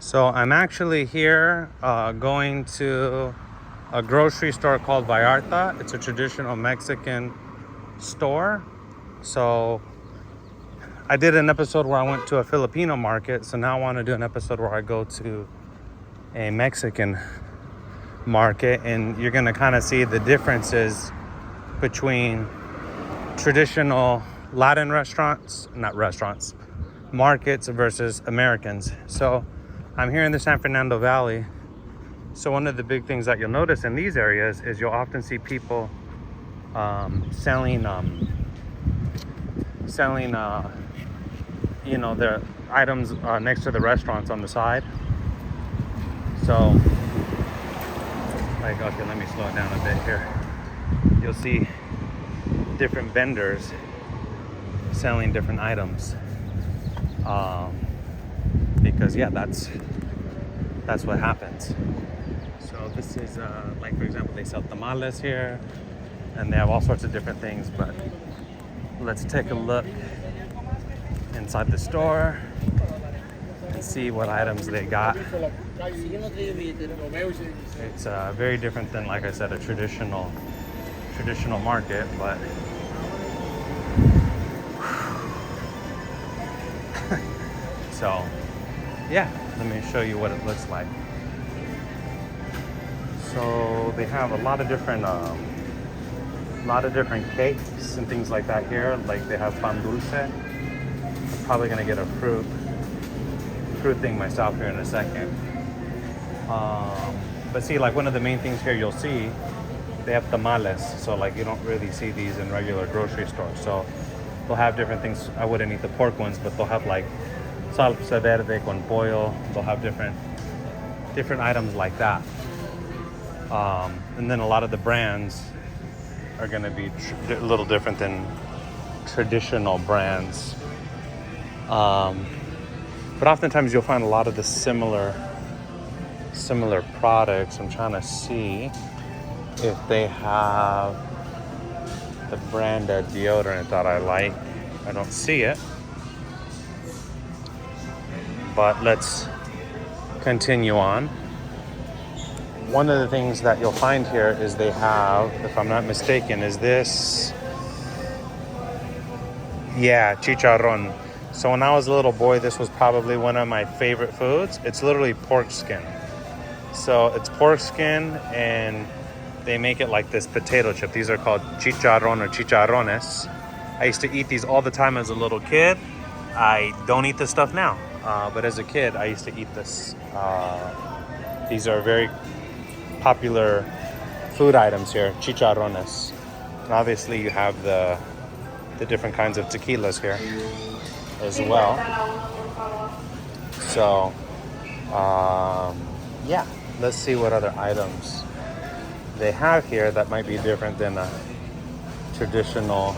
So I'm actually here going to a grocery store called Vallarta. It's a traditional Mexican store. So I did an episode where I went to a Filipino market. So now I want to do an episode where I go to a Mexican market, and you're going to kind of see the differences between traditional Latin markets versus Americans. So I'm here in the San Fernando Valley. So one of the big things that you'll notice in these areas is you'll often see people selling their items next to the restaurants on the side. So like, okay, let me slow it down a bit here. You'll see different vendors selling different items, because that's what happens. So this is like, for example, they sell tamales here, and they have all sorts of different things. But let's take a look inside the store and see what items they got. It's very different than, like I said, a traditional market, but so yeah, let me show you what it looks like. So they have a lot of different cakes and things like that here. Like they have pan dulce. I'm probably gonna get a fruit thing myself here in a second. But see, like one of the main things here you'll see, they have tamales. So like you don't really see these in regular grocery stores. So they'll have different things. I wouldn't eat the pork ones, but they'll have like salsa verde con pollo. They'll have different items like that. And then a lot of the brands are going to be a little different than traditional brands. But oftentimes you'll find a lot of the similar products. I'm trying to see if they have the branded deodorant that I like. I don't see it. But let's continue on. One of the things that you'll find here is they have, if I'm not mistaken, is this, yeah, chicharron. So when I was a little boy, this was probably one of my favorite foods. It's literally pork skin. So it's pork skin, and they make it like this potato chip. These are called chicharron or chicharrones. I used to eat these all the time as a little kid. I don't eat this stuff now, but as a kid, I used to eat this. These are very popular food items here, chicharrones. And obviously you have the different kinds of tequilas here as well. So yeah, let's see what other items they have here that might be different than a traditional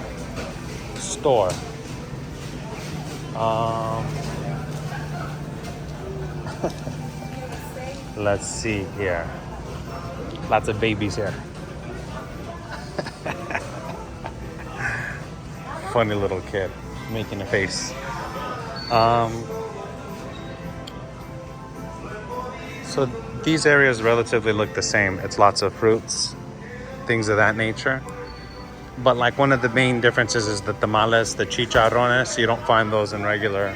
store. Let's see here. Lots of babies here. Funny little kid making a face. So these areas relatively look the same. It's lots of fruits, things of that nature. But like one of the main differences is the tamales, the chicharrones. You don't find those in regular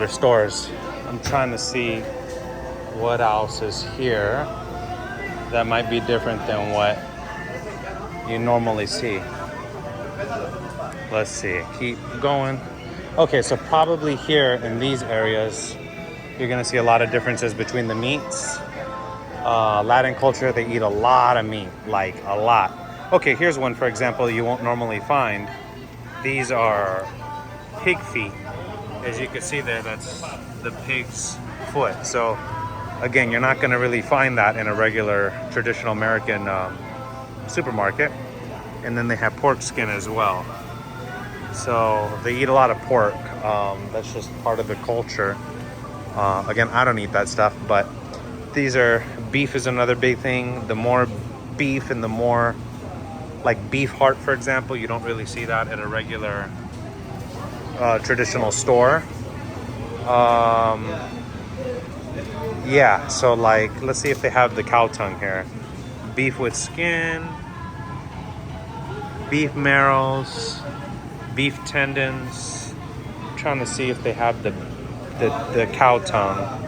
stores. I'm trying to see what else is here that might be different than what you normally see. Let's see, keep going. Okay, so probably here in these areas, you're gonna see a lot of differences between the meats. Latin culture, they eat a lot of meat, like a lot. Okay, here's one, for example, you won't normally find. These are pig feet. As you can see there, that's the pig's foot. So again, you're not going to really find that in a regular traditional American supermarket. And then they have pork skin as well. So they eat a lot of pork. That's just part of the culture. Again, I don't eat that stuff, but beef is another big thing. The more beef and the more like beef heart, for example, you don't really see that at a regular traditional store. Um, yeah, so like, let's see if they have the cow tongue here. Beef with skin, beef marrows, beef tendons. I'm trying to see if they have the cow tongue.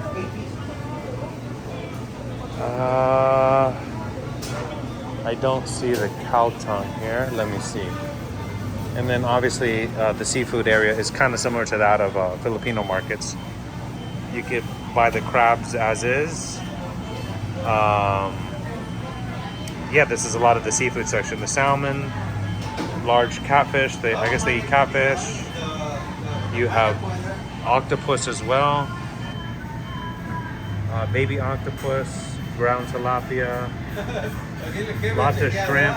I don't see the cow tongue here. Let me see. And then obviously the seafood area is kind of similar to that of Filipino markets. You could buy the crabs as is. Yeah, this is a lot of the seafood section. The salmon, large catfish. I guess they eat catfish. You have octopus as well. Baby octopus, ground tilapia. Lots of shrimp.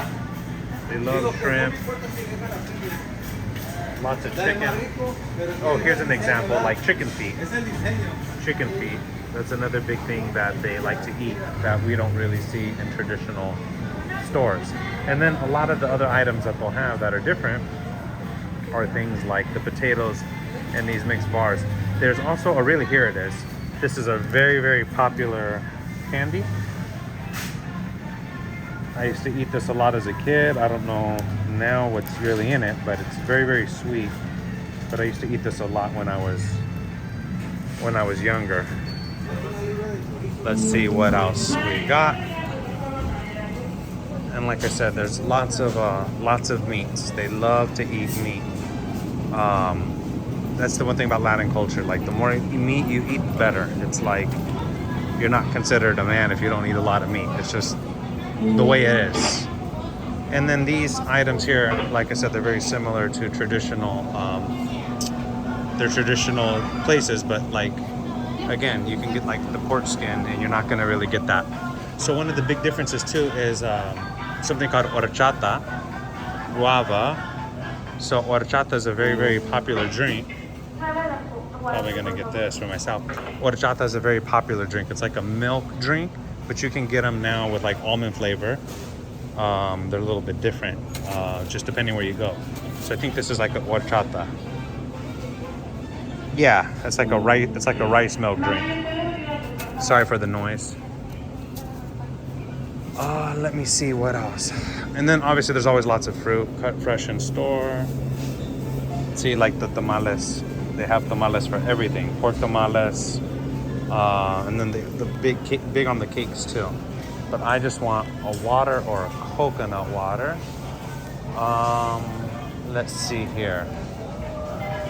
They love shrimp. Lots of chicken. Oh, here's an example, like chicken feet. Chicken feet. That's another big thing that they like to eat that we don't really see in traditional stores. And then a lot of the other items that they'll have that are different are things like the potatoes and these mixed bars. There's also here it is. This is a very, very popular candy. I used to eat this a lot as a kid. I don't know now what's really in it, but it's very, very sweet. But I used to eat this a lot when I was younger. Let's see what else we got. And like I said, there's lots of meats. They love to eat meat. That's the one thing about Latin culture. Like the more meat you eat, the better. It's like you're not considered a man if you don't eat a lot of meat. It's just the way it is. And then these items here, like I said, they're very similar to traditional places, but like again, you can get like the pork skin and you're not going to really get that. So one of the big differences too is something called horchata, guava. So horchata is a very, very popular drink. Probably going to get this for myself. Horchata is a very popular drink. It's like a milk drink, but you can get them now with like almond flavor. They're a little bit different, just depending where you go. So I think this is like a horchata. Yeah, it's like a rice milk drink. Sorry for the noise. Let me see what else. And then obviously there's always lots of fruit cut fresh in store. See, like the tamales. They have tamales for everything. Pork tamales. And then the big on the cakes too. But I just want a water or a coconut water. Let's see here.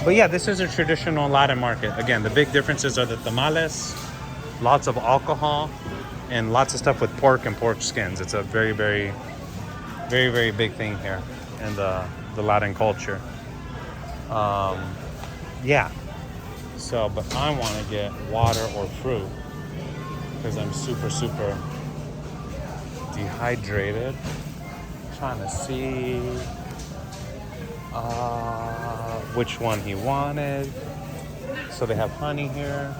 But yeah, this is a traditional Latin market. Again, the big differences are the tamales, lots of alcohol, and lots of stuff with pork and pork skins. It's a very, very, very, very big thing here in the Latin culture. Yeah. So, but I want to get water or fruit because I'm super, super dehydrated. Trying to see which one he wanted. So they have honey here.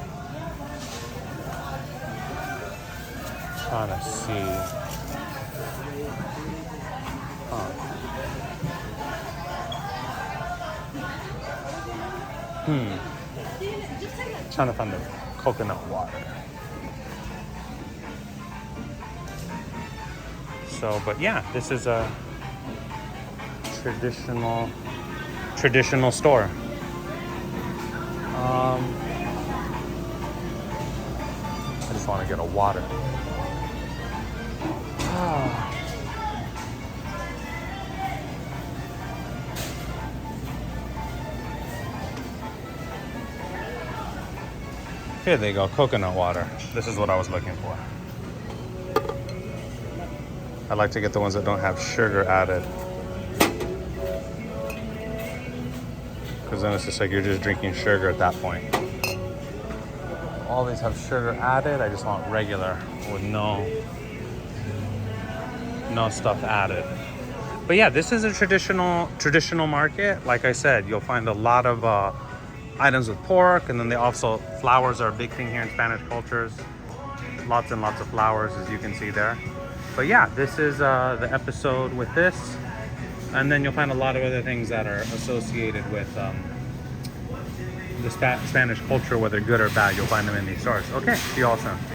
Trying to see. Trying to find the coconut water. So, but yeah, this is a traditional store. I just want to get a water. Here they go, coconut water. This is what I was looking for. I like to get the ones that don't have sugar added. Because then it's just like you're just drinking sugar at that point. All these have sugar added. I just want regular with no stuff added. But yeah, this is a traditional market. Like I said, you'll find a lot of items with pork, and then they also, flowers are a big thing here in Spanish cultures. Lots and lots of flowers, as you can see there. But yeah, this is the episode with this. And then you'll find a lot of other things that are associated with Spanish culture, whether good or bad, you'll find them in these stores. Okay, see you all soon.